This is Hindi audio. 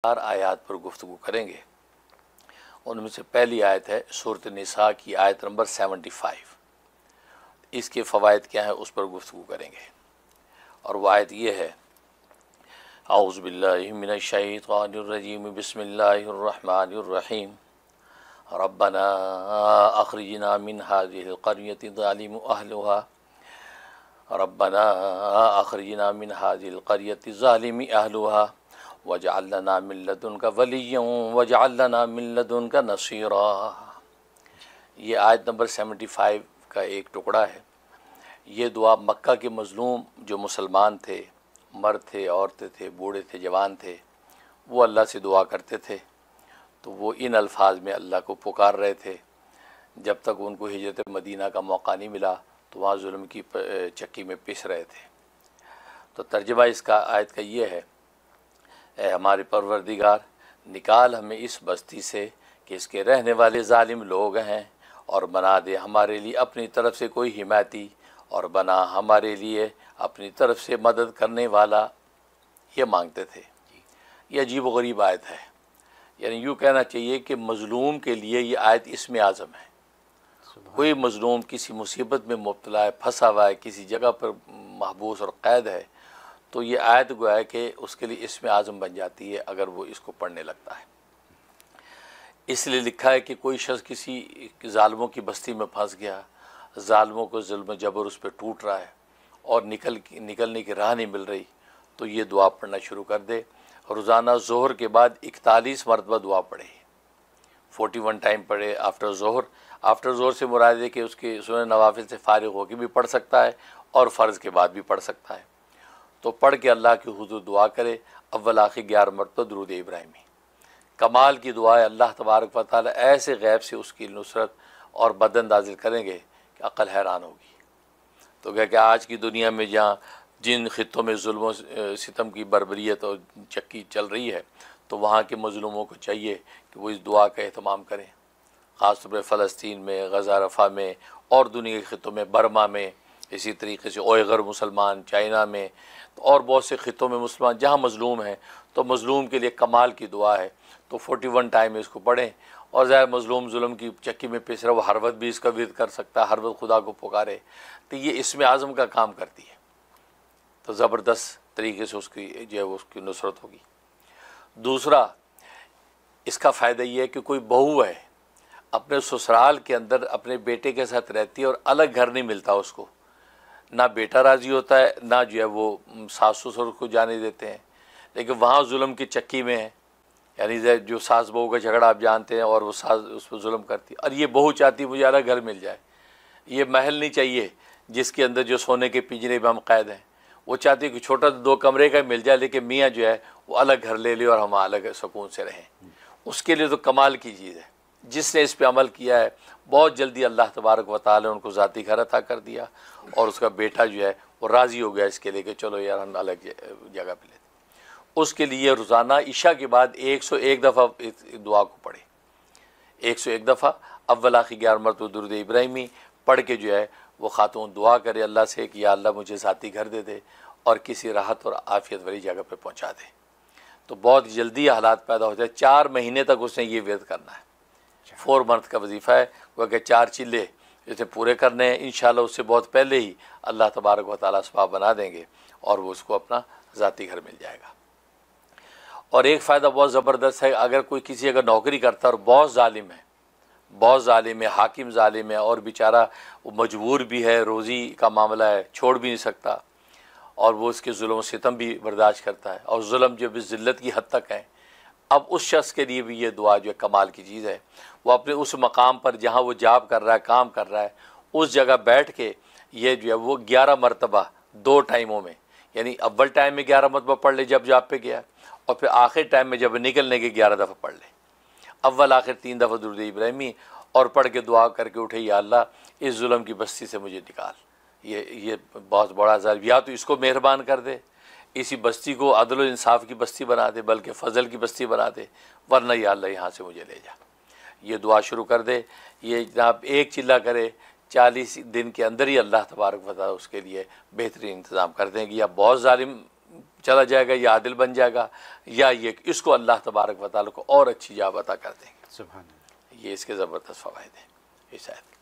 4 आयत पर गुफ्तगू करेंगे। उनमें से पहली आयत है सूरत निसा की आयत नंबर 75। इसके फ़वाइद क्या हैं उस पर गुफ्तगू करेंगे। और वह आयत ये है, औज़ु बिल्लाहि मिनश शैतानिर रजीम बिस्मिल्लाहिर रहमानिर रहीम रब्बना अखरिजना मिन हाज़िहिल क़र्यति ज़ालिम अहलुहा रब्बना अखरिजना मिन हाज़िहिल क़र्यति ज़ालिम अहलुहा वजअल लना मिन लदुनका वलिय्यन वजअल लना मिन लदुनका नसीरा। ये आयत नंबर 75 का एक टुकड़ा है। ये दुआ मक्का के मज़लूम जो मुसलमान थे, मर्द थे, औरतें थे, बूढ़े थे, जवान थे, वो अल्लाह से दुआ करते थे। तो वो इन अल्फाज में अल्लाह को पुकार रहे थे। जब तक उनको हिजरत मदीना का मौका नहीं मिला तो वहाँ जुल्म की चक्की में पिस रहे थे। तो तर्जुमा इसका आयत का ये है, ए हमारे परवरदिगार, निकाल हमें इस बस्ती से कि इसके रहने वाले जालिम लोग हैं, और बना दे हमारे लिए अपनी तरफ से कोई हिमायती, और बना हमारे लिए अपनी तरफ से मदद करने वाला। ये मांगते थे। ये अजीब व गरीब आयत है। यानी यूँ कहना चाहिए कि मज़लूम के लिए ये आयत इसमें आज़म है। कोई मज़लूम किसी मुसीबत में मुब्तला है, फंसा हुआ है, किसी जगह पर महबूस और क़ैद है, तो ये आयत गोया है कि उसके लिए इसमें आज़म बन जाती है अगर वो इसको पढ़ने लगता है। इसलिए लिखा है कि कोई शख्स किसी ज़ालिमों की बस्ती में फंस गया, ज़ालिमों को जुल्म जबर उस पर टूट रहा है और निकलने की राह नहीं मिल रही, तो ये दुआ पढ़ना शुरू कर दे। रोज़ाना ज़ोहर के बाद 41 मरतबा दुआ पढ़े, 41 टाइम पढ़े आफ्टर ज़ोहर। आफ्टर ज़ोहर से मुराद है कि उसके सुनन नवाफिल से फ़ारिग होकर भी पढ़ सकता है और फ़र्ज़ के बाद भी पढ़ सकता है। तो पढ़ के अल्लाह की हुज़ूर दुआ करे। अव्वल आखिर 11 मरतबा दुरूद इब्राहिमी। कमाल की दुआ है। अल्लाह तबारक व तआला ऐसे गैब से उसकी नुसरत और बदन नाजिल करेंगे कि अक़ल हैरान होगी। तो क्या कि आज की दुनिया में जहाँ जिन ख़ित्तों में जुल्म सितम की बर्बरियत और चक्की चल रही है, तो वहाँ के मज़लूमों को चाहिए कि वो इस दुआ का एहतमाम करें। ख़ास तौर पर फ़लस्तीन में, गज़ा रफ़ा में और दुनिया के ख़ित्तों में, बर्मा में, इसी तरीके से ओयगर मुसलमान, चाइना में और बहुत से ख़ित्तों में मुसलमान जहाँ मज़लूम हैं, तो मज़लूम के लिए कमाल की दुआ है। तो 41 टाइम इसको पढ़ें। और ज़ाहिर मज़लूम जुल्म की चक्की में पिस रहा, वो हर वक्त भी इसका विर्द कर सकता है, हर वक्त खुदा को पुकारे, तो ये इसमें आज़म का काम करती है। तो ज़बरदस्त तरीके से उसकी जो है उसकी नुसरत होगी। दूसरा इसका फ़ायदा ये है कि कोई बहू है, अपने ससुराल के अंदर अपने बेटे के साथ रहती है और अलग घर नहीं मिलता उसको, ना बेटा राज़ी होता है, ना जो है वो सास ससुर को जाने देते हैं, लेकिन वहाँ जुल्म की चक्की में है। यानी जो सास बहू का झगड़ा आप जानते हैं, और वो सास उस पर जुल्म करती है, और ये बहू चाहती है मुझे अलग घर मिल जाए। ये महल नहीं चाहिए जिसके अंदर जो सोने के पिंजरे में हम कैद हैं। वो चाहती है कि छोटा 2 कमरे का मिल जाए, लेकिन मियाँ जो है वो अलग घर ले ले और हम अलग सुकून से रहें। उसके लिए तो कमाल की चीज़ है। जिसने इस पर अमल किया है, बहुत जल्दी अल्लाह तबारक व तआला ने उनको ज़ाती घर अता कर दिया, और उसका बेटा जो है वो राज़ी हो गया इसके लिए कि चलो यार हम अलग जगह पे लेते। उसके लिए रोज़ाना इशा के बाद 101 दफ़ा इस दुआ को पढ़े। 101 दफ़ा अव्वल आखिर 11 मरतबा दुरूद इब्राहिमी पढ़ के जो है वो खातून दुआ करे अल्लाह से कि या अल्लाह मुझे ज़ाती घर दे दे और किसी राहत और आफ़ियत वाली जगह पे पहुंचा दे। तो बहुत जल्दी हालात पैदा हो जाए। 4 महीने तक उसने ये वेद करना है। 4 मंथ का वजीफ़ा है, क्योंकि 4 चिल्ले इसे पूरे करने हैं। इंशाअल्लाह उससे बहुत पहले ही अल्लाह तबारक व तआला असबाब बना देंगे और वो उसको अपना ज़ाती घर मिल जाएगा। और एक फ़ायदा बहुत ज़बरदस्त है, अगर कोई किसी अगर नौकरी करता है और बहुत ज़ालिम है, बहुत ज़ालिम है, हाकिम ज़ालिम है, और बेचारा वो मजबूर भी है, रोज़ी का मामला है, छोड़ भी नहीं सकता, और वो उसके जुल्म सितम भी बर्दाश्त करता है, और जुल्म जो भी ज़िल्लत की हद तक है, अब उस शख्स के लिए भी ये दुआ जो है कमाल की चीज़ है। वो अपने उस मकाम पर जहाँ वो जॉब कर रहा है, काम कर रहा है, उस जगह बैठ के ये जो है वो 11 मरतबा 2 टाइमों में, यानी अव्वल टाइम में 11 मरतबा पढ़ ले जब जॉब पे गया, और फिर आखिर टाइम में जब निकलने के 11 दफ़ा पढ़ ले। अव्वल आखिर 3 दफ़ा दुरूद इब्राहिमी, और पढ़ के दुआ करके उठे, या अल्लाह इस जुल्म की बस्ती से मुझे निकाल। ये बहुत बड़ा ज़ालिम, या तो इसको मेहरबान कर दे, इसी बस्ती को अदल इंसाफ की बस्ती बना दे, बल्कि फ़ज़ल की बस्ती बना दे, वरना या अल्लाह यहाँ से मुझे ले जा। ये दुआ शुरू कर दे। ये जनाब एक चिल्ला करे, 40 दिन के अंदर ही अल्लाह तबारक व तआला उसके लिए बेहतरीन इंतज़ाम कर देंगे। या बहुत ज़ालिम चला जाएगा, या आदिल बन जाएगा, या ये इसको अल्लाह तबारक व तआला को और अच्छी जा अता कर देंगे। सुभान अल्लाह। ये इसके ज़बरदस्त फ़वाइद हैं इस आयत के।